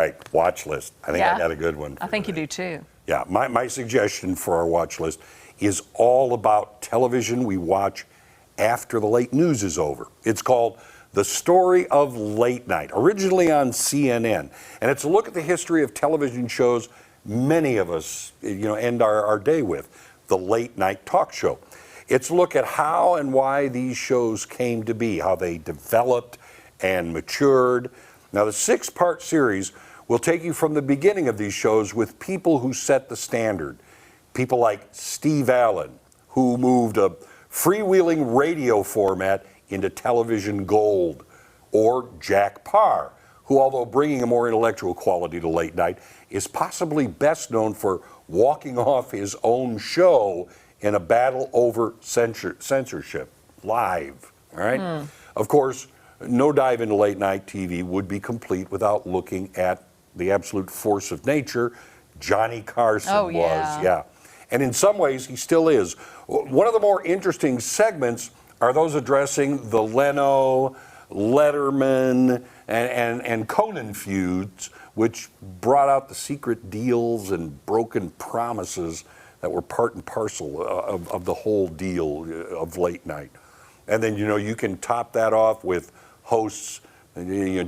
right, watch list. I think I got a good one. I think you do too. Yeah, my suggestion for our watch list is all about television we watch after the late news is over. It's called The Story of Late Night, originally on CNN. And it's a look at the history of television shows many of us, end our day with, the late night talk show. It's a look at how and why these shows came to be, how they developed and matured. Now, the 6-part series will take you from the beginning of these shows with people who set the standard. People like Steve Allen, who moved a freewheeling radio format into television gold, or Jack Paar, who, although bringing a more intellectual quality to late night, is possibly best known for walking off his own show in a battle over censorship live. All right? Of course, no dive into late night TV would be complete without looking at the absolute force of nature. Johnny Carson was, yeah. And in some ways, he still is. One of the more interesting segments are those addressing the Leno, Letterman, and Conan feuds, which brought out the secret deals and broken promises that were part and parcel of the whole deal of late night. And then, you can top that off with hosts,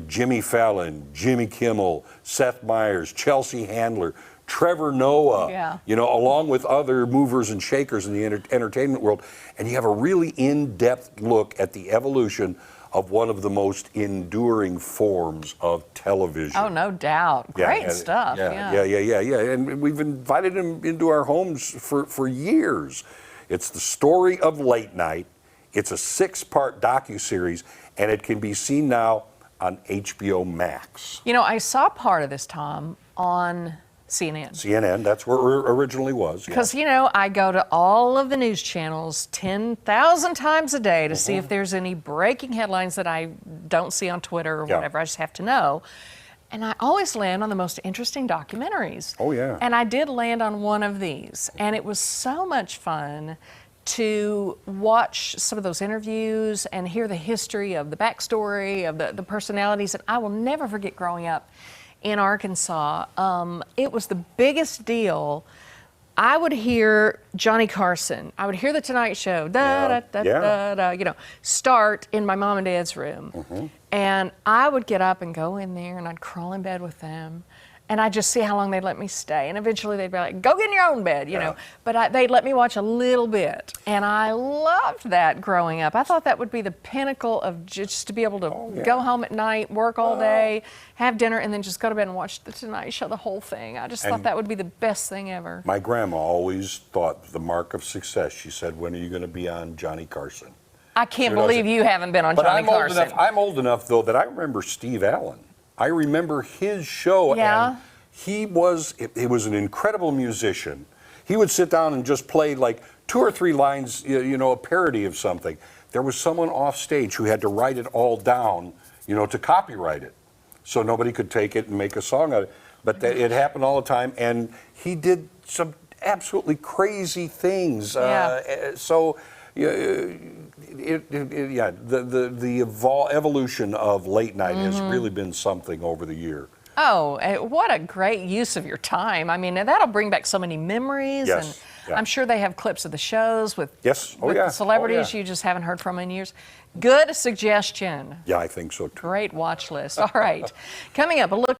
Jimmy Fallon, Jimmy Kimmel, Seth Meyers, Chelsea Handler, Trevor Noah, along with other movers and shakers in the entertainment world. And you have a really in-depth look at the evolution of one of the most enduring forms of television. Oh, no doubt. Great stuff. Yeah. And we've invited him into our homes for years. It's The Story of Late Night. It's a 6-part docuseries, and it can be seen now on HBO Max. I saw part of this, Tom, on CNN. CNN, that's where it originally was. Because, I go to all of the news channels 10,000 times a day to see if there's any breaking headlines that I don't see on Twitter or whatever. I just have to know. And I always land on the most interesting documentaries. Oh, yeah. And I did land on one of these. And it was so much fun to watch some of those interviews and hear the history of the backstory of the personalities. And I will never forget growing up in Arkansas. It was the biggest deal. I would hear Johnny Carson. I would hear The Tonight Show, start in my mom and dad's room. And I would get up and go in there, and I'd crawl in bed with them. And I'd just see how long they'd let me stay. And eventually they'd be like, go get in your own bed, you know. But they'd let me watch a little bit. And I loved that growing up. I thought that would be the pinnacle of just to be able to go home at night, work all day, have dinner, and then just go to bed and watch The Tonight Show, the whole thing. I just thought that would be the best thing ever. My grandma always thought the mark of success, she said, when are you going to be on Johnny Carson? I can't believe you haven't been on Johnny Carson. I'm old enough, though, that I remember Steve Allen. I remember his show, and he was an incredible musician. He would sit down and just play like 2 or 3 lines, a parody of something. There was someone off stage who had to write it all down, to copyright it, so nobody could take it and make a song out of it. But it happened all the time, and he did some absolutely crazy things. The evolution of late night has really been something over the year. Oh, what a great use of your time. I mean, that'll bring back so many memories. And I'm sure they have clips of the shows with, the celebrities you just haven't heard from in years. Good suggestion. Yeah, I think so too. Great watch list. All right. Coming up, a look